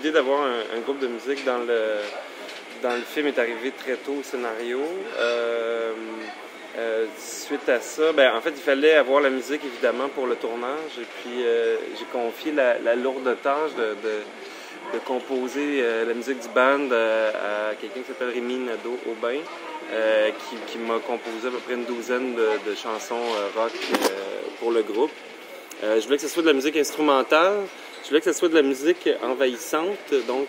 l'idée d'avoir un groupe de musique dans le film est arrivée très tôt au scénario. Suite à ça, en fait, il fallait avoir la musique, évidemment, pour le tournage. Et puis, j'ai confié la lourde tâche de composer la musique du band à quelqu'un qui s'appelle Rémi Nadeau-Aubin, qui m'a composé à peu près une douzaine de chansons rock pour le groupe. Je voulais que ce soit de la musique instrumentale. Je voulais que ce soit de la musique envahissante, donc,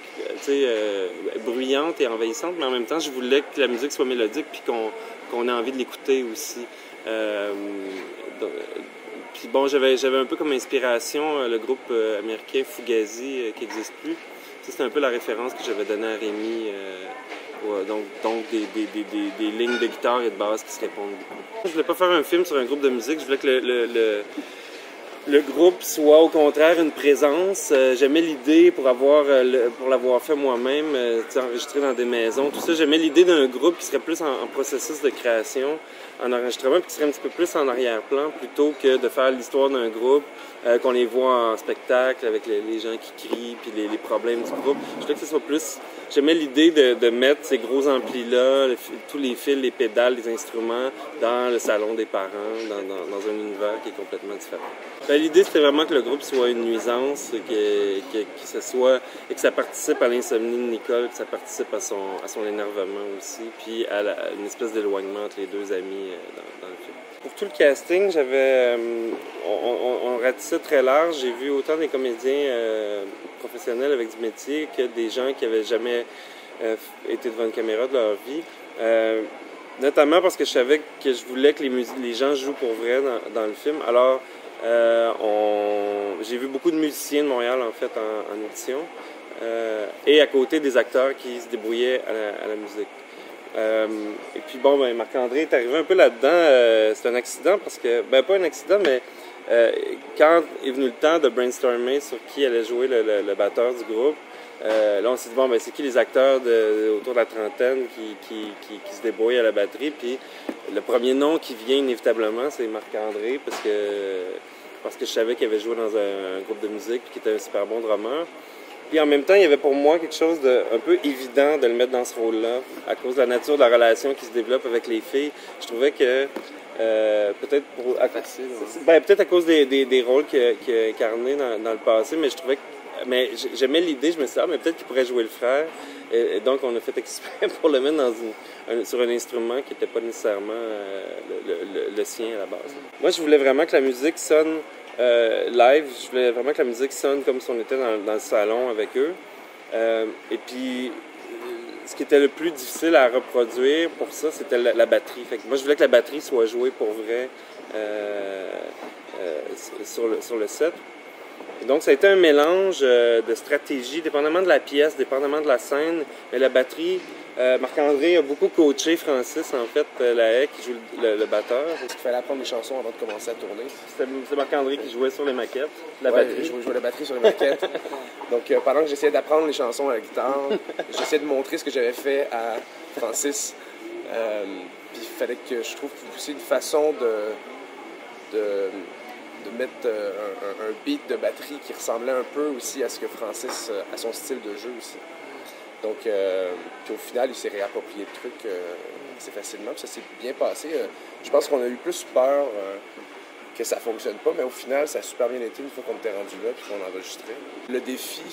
bruyante et envahissante, mais en même temps, je voulais que la musique soit mélodique puis qu'on ait envie de l'écouter aussi. Puis bon, j'avais un peu comme inspiration le groupe américain Fugazi qui n'existe plus. C'était un peu la référence que j'avais donnée à Rémi. Donc des lignes de guitare et de basse qui se répondent beaucoup. Je voulais pas faire un film sur un groupe de musique, je voulais que le groupe soit au contraire une présence. J'aimais l'idée pour l'avoir fait moi-même, enregistré dans des maisons, tout ça. J'aimais l'idée d'un groupe qui serait plus en processus de création, en enregistrement, puis qui serait un petit peu plus en arrière-plan, plutôt que de faire l'histoire d'un groupe, qu'on les voit en spectacle avec les gens qui crient, puis les problèmes du groupe. Je voulais que ce soit plus... J'aimais l'idée de mettre ces gros amplis-là, tous les fils, les pédales, les instruments, dans le salon des parents, dans un univers qui est complètement différent. L'idée, c'était vraiment que le groupe soit une nuisance, et que ça participe à l'insomnie de Nicole, que ça participe à son énervement aussi, puis à une espèce d'éloignement entre les deux amis dans le film. Pour tout le casting, on ratissait très large. J'ai vu autant des comédiens professionnels avec du métier que des gens qui n'avaient jamais été devant une caméra de leur vie. Notamment parce que je savais que je voulais que les gens jouent pour vrai dans le film. Alors, j'ai vu beaucoup de musiciens de Montréal, en fait, en audition. Et à côté des acteurs qui se débrouillaient à la musique. Et puis bon, Marc-André est arrivé un peu là-dedans. C'est un accident parce que, pas un accident, mais quand est venu le temps de brainstormer sur qui allait jouer le batteur du groupe, là on s'est dit, c'est qui les acteurs autour de la trentaine qui se débrouillent à la batterie. Puis le premier nom qui vient inévitablement, c'est Marc-André parce que je savais qu'il avait joué dans un groupe de musique et qu'il était un super bon drummer. Puis en même temps, il y avait pour moi quelque chose d'un peu évident de le mettre dans ce rôle-là, à cause de la nature de la relation qui se développe avec les filles. Je trouvais que, peut-être peut-être à cause des rôles qu'il a incarnés dans le passé, mais je trouvais que, j'aimais l'idée, je me suis dit, mais peut-être qu'il pourrait jouer le frère. Et donc, on a fait exprès pour le mettre sur un instrument qui n'était pas nécessairement le sien à la base. Moi, je voulais vraiment que la musique sonne live, je voulais vraiment que la musique sonne comme si on était dans le salon avec eux. Et puis, ce qui était le plus difficile à reproduire pour ça, c'était la batterie. Fait que moi, je voulais que la batterie soit jouée pour vrai sur le set. Et donc, ça a été un mélange de stratégie, dépendamment de la pièce, dépendamment de la scène. Mais la batterie, Marc-André a beaucoup coaché Francis, en fait, Lahaye, qui joue le batteur. Est-ce qu'il fallait apprendre les chansons avant de commencer à tourner? C'est Marc-André qui jouait sur les maquettes, la batterie. Je jouais la batterie sur les maquettes. Donc, pendant que j'essayais d'apprendre les chansons à la guitare, j'essayais de montrer ce que j'avais fait à Francis. Puis il fallait que je trouve aussi une façon de mettre un beat de batterie qui ressemblait un peu aussi à ce que Francis, à son style de jeu aussi. Donc, puis au final, il s'est réapproprié le truc assez facilement, puis ça s'est bien passé. Je pense qu'on a eu plus peur que ça fonctionne pas, mais au final, ça a super bien été une fois qu'on était rendu là puis qu'on enregistrait. Le défi,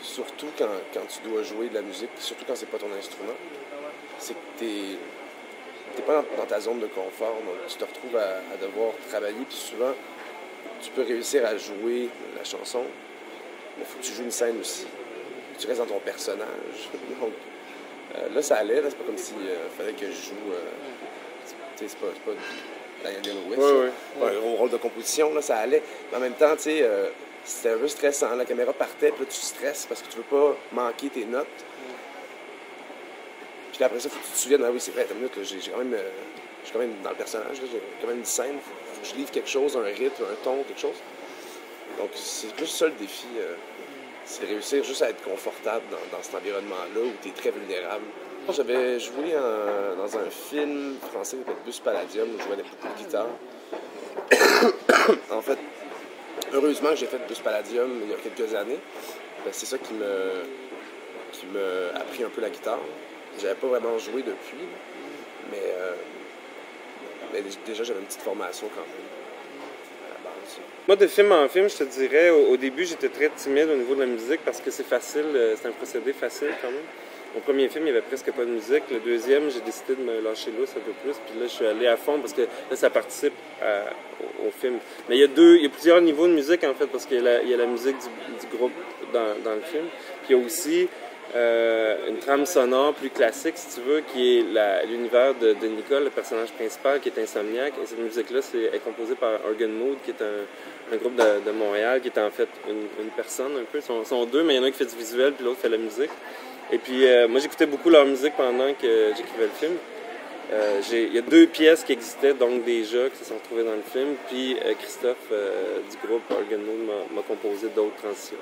surtout quand tu dois jouer de la musique, surtout quand c'est pas ton instrument, c'est que t'es pas dans ta zone de confort, donc tu te retrouves à devoir travailler, puis souvent, tu peux réussir à jouer la chanson, mais il faut que tu joues une scène aussi. Tu restes dans ton personnage. Donc, là, ça allait. C'est pas comme s'il fallait que je joue... c'est pas Diana Lewis. Un gros rôle de composition, là, ça allait. Mais en même temps, c'était un peu stressant. La caméra partait, puis là, tu stresses parce que tu veux pas manquer tes notes. Puis là, après ça, il faut que tu te souviennes, oui, c'est vrai, t'as une minute, je suis quand même dans le personnage, j'ai quand même une scène, faut que je livre quelque chose, un rythme, un ton, quelque chose. Donc, c'est plus ça le défi. C'est réussir juste à être confortable dans cet environnement-là où tu es très vulnérable. J'avais joué dans un film français qui s'appelle Bus Palladium, où je jouais beaucoup de guitare. En fait, heureusement, j'ai fait Bus Palladium il y a quelques années. ben, c'est ça qui m'a appris un peu la guitare. J'avais pas vraiment joué depuis, mais déjà j'avais une petite formation quand même à la base. Moi, de film en film, je te dirais, au début, j'étais très timide au niveau de la musique parce que c'est facile, c'est un procédé facile quand même. Mon premier film, il n'y avait presque pas de musique. Le deuxième, j'ai décidé de me lâcher lousse un peu plus. Puis là, je suis allé à fond parce que là, ça participe au film. Mais il y a plusieurs niveaux de musique, en fait, parce qu'il y a la musique du groupe dans le film. Puis il y a aussi une trame sonore plus classique, si tu veux, qui est l'univers de Nicole, le personnage principal, qui est insomniaque. Et cette musique-là est composée par Organ Mood, qui est un groupe de Montréal, qui est en fait une personne un peu. Ils sont deux, mais il y en a un qui fait du visuel, puis l'autre fait la musique. Et puis, moi, j'écoutais beaucoup leur musique pendant que j'écrivais le film. Il y a 2 pièces qui existaient, donc déjà, qui se sont retrouvées dans le film. Puis, Christophe, du groupe Organ Mood, m'a composé d'autres transitions.